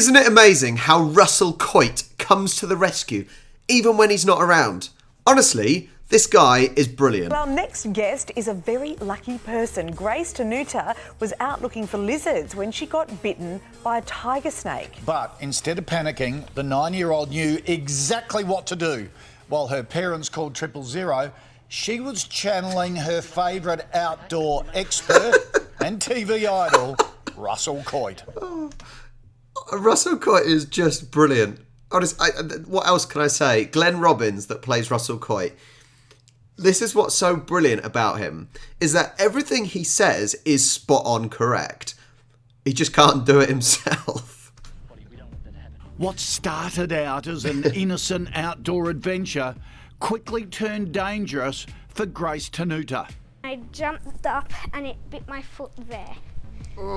Isn't it amazing how Russell Coight comes to the rescue, even when he's not around? Honestly, this guy is brilliant. Well, our next guest is a very lucky person. Grace Tenuta was out looking for lizards when she got bitten by a tiger snake. But instead of panicking, the 9-year-old knew exactly what to do. While her parents called 000, she was channeling her favourite outdoor expert and TV idol, Russell Coight. Russell Coight is just brilliant. Honestly, what else can I say? Glenn Robbins, that plays Russell Coight, this is what's so brilliant about him, is that everything he says is spot on correct. He just can't do it himself. What started out as an innocent outdoor adventure quickly turned dangerous for Grace Tenuta. I jumped up and it bit my foot there.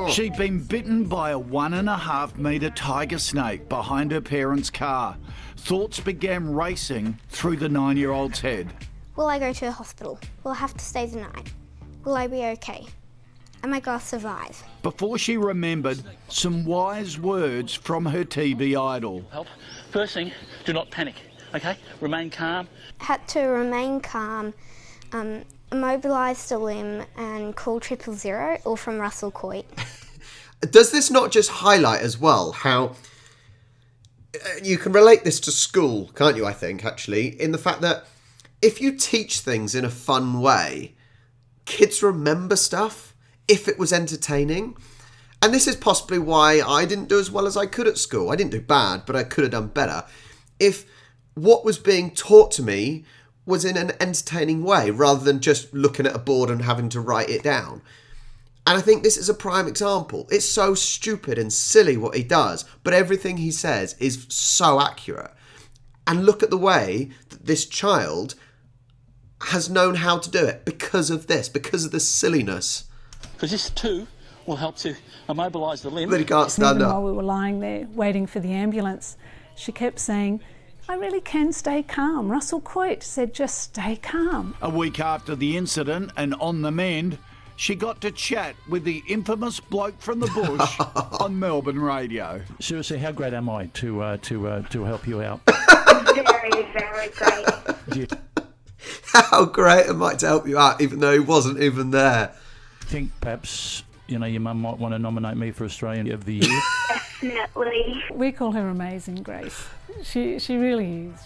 She'd been bitten by a 1.5 metre tiger snake behind her parents' car. Thoughts began racing through the 9-year-old's head. Will I go to the hospital? Will I have to stay the night? Will I be okay? Am I going to survive? Before she remembered some wise words from her TV idol. Help. First thing, do not panic, okay? Remain calm. Had to remain calm, immobilise the limb and call 000 or from Russell Coight. Does this not just highlight as well how you can relate this to school, can't you, I think, actually, in the fact that if you teach things in a fun way, kids remember stuff if it was entertaining. And this is possibly why I didn't do as well as I could at school. I didn't do bad, but I could have done better if what was being taught to me was in an entertaining way rather than just looking at a board and having to write it down. And I think this is a prime example. It's so stupid and silly what he does, but everything he says is so accurate. And look at the way that this child has known how to do it because of this, because of the silliness. Because this too will help to immobilise the limb. But he can't stand Even up. while we were lying there waiting for the ambulance, she kept saying, I really can stay calm. Russell Coight said, just stay calm. A week after the incident and on the mend, she got to chat with the infamous bloke from the bush on Melbourne radio. Seriously, how great am I to help you out? Very, very great. How great am I to help you out, even though he wasn't even there? I think perhaps, your mum might want to nominate me for Australian of the Year. Definitely. We call her Amazing Grace. She really is.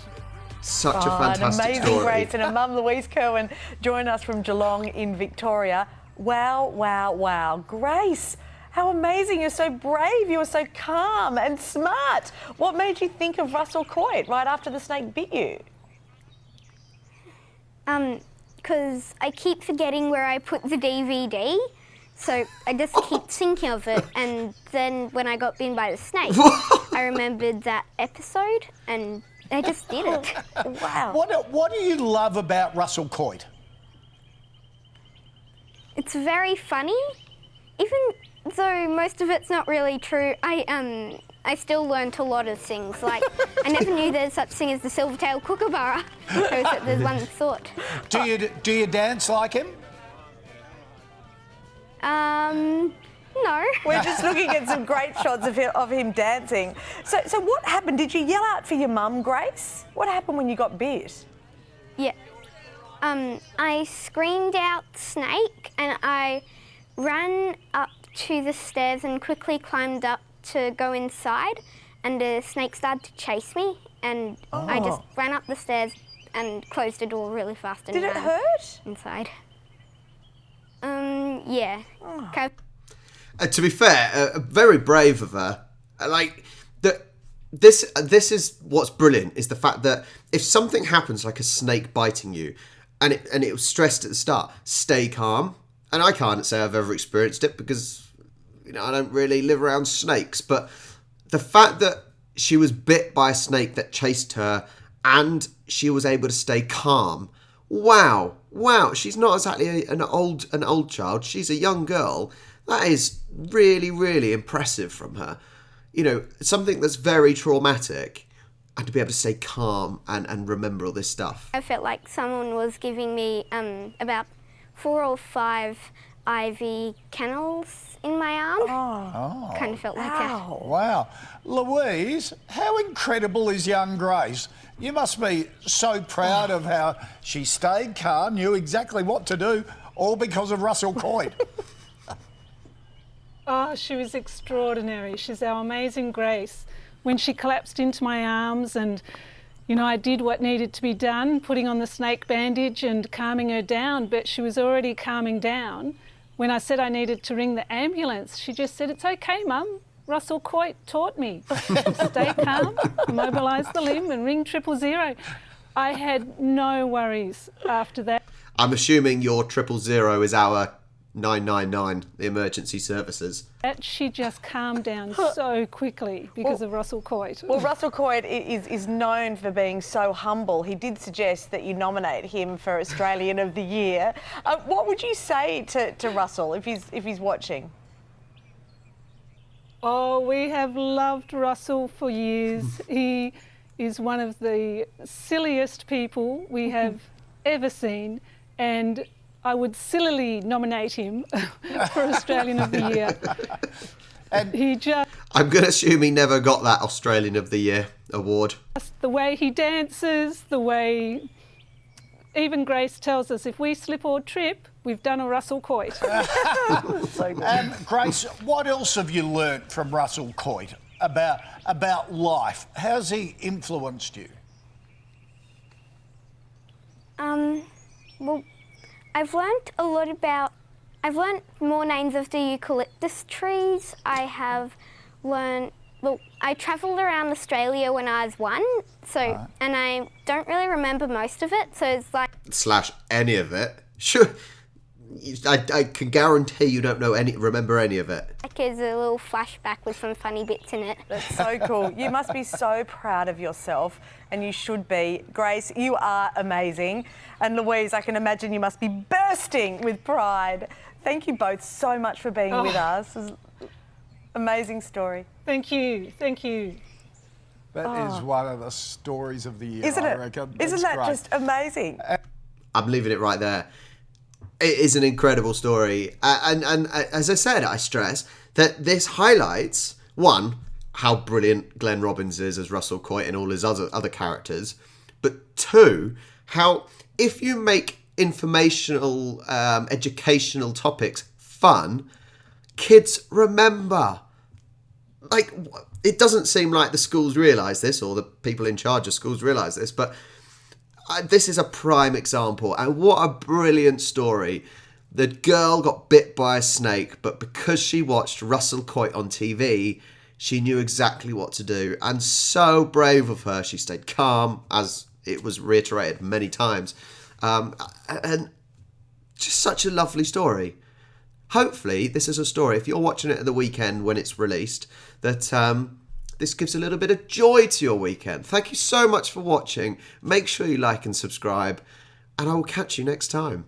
Such a fantastic an amazing story. Grace and her mum Louise Kerwin join us from Geelong in Victoria. Wow, wow, wow. Grace, how amazing. You're so brave. You were so calm and smart. What made you think of Russell Coight right after the snake bit you? Because I keep forgetting where I put the DVD, so I just keep thinking of it, and then when I got bitten by the snake, I remembered that episode, and I just did it. Wow. What do you love about Russell Coight? It's very funny, even though most of it's not really true. I still learnt a lot of things. Like, I never knew there's such thing as the silver-tailed kookaburra. There's one thought. Do you dance like him? No. We're just looking at some great shots of him dancing. So what happened? Did you yell out for your mum, Grace? What happened when you got bit? Yeah. I screamed out snake and I ran up to the stairs and quickly climbed up to go inside, and the snake started to chase me, and I just ran up the stairs and closed the door really fast and Did it ran hurt? inside. Yeah. Okay. To be fair, very brave of her. This is what's brilliant, is the fact that if something happens like a snake biting you, and it was stressed at the start, stay calm. And I can't say I've ever experienced it because I don't really live around snakes. But the fact that she was bit by a snake that chased her and she was able to stay calm. Wow. She's not exactly an old child. She's a young girl. That is really, really impressive from her. Something that's very traumatic, and to be able to stay calm and remember all this stuff. I felt like someone was giving me about 4 or 5 ivy kennels in my arm. Oh, Kind of felt like wow. Wow. Louise, how incredible is young Grace? You must be so proud of how she stayed calm, knew exactly what to do, all because of Russell Coight. Oh, she was extraordinary. She's our amazing Grace. When she collapsed into my arms and, you know, I did what needed to be done, putting on the snake bandage and calming her down, but she was already calming down. When I said I needed to ring the ambulance, she just said, "It's okay, Mum. Russell Coight taught me. Stay calm, immobilise the limb and ring 000. I had no worries after that. I'm assuming your 000 is our 999, the emergency services. She just calmed down so quickly because of Russell Coight. Well, Russell Coight is known for being so humble. He did suggest that you nominate him for Australian of the Year. What would you say to Russell if he's watching? Oh, we have loved Russell for years. He is one of the silliest people we have ever seen, and I would sillily nominate him for Australian of the Year. And he just, I'm going to assume he never got that Australian of the Year award. the way he dances, the way even Grace tells us if we slip or trip, we've done a Russell Coight. So good. Grace, what else have you learnt from Russell Coight about life? How's he influenced you? Well, I've learnt a lot about. I've learnt more names of the eucalyptus trees. I have learnt. Well, I travelled around Australia when I was 1, so and I don't really remember most of it. So it's like / any of it. Sure. I can guarantee you don't remember any of it. there's a little flashback with some funny bits in it. That's so cool. You must be so proud of yourself, and you should be. Grace, you are amazing. And Louise, I can imagine you must be bursting with pride. Thank you both so much for being with us. This is an amazing story. Thank you, thank you. That is one of the stories of the year, Isn't I it? reckon. Isn't It's that great. just amazing? I'm leaving it right there. It is an incredible story. And as I said, I stress that this highlights, one, how brilliant Glenn Robbins is as Russell Coight and all his other characters. But two, how if you make informational, educational topics fun, kids remember. Like, it doesn't seem like the schools realise this, or the people in charge of schools realise this, but this is a prime example. And what a brilliant story. The girl got bit by a snake, but because she watched Russell Coight on TV, she knew exactly what to do. And so brave of her. She stayed calm, as it was reiterated many times. And just such a lovely story. Hopefully, this is a story, if you're watching it at the weekend when it's released, that this gives a little bit of joy to your weekend. Thank you so much for watching. Make sure you like and subscribe, and I will catch you next time.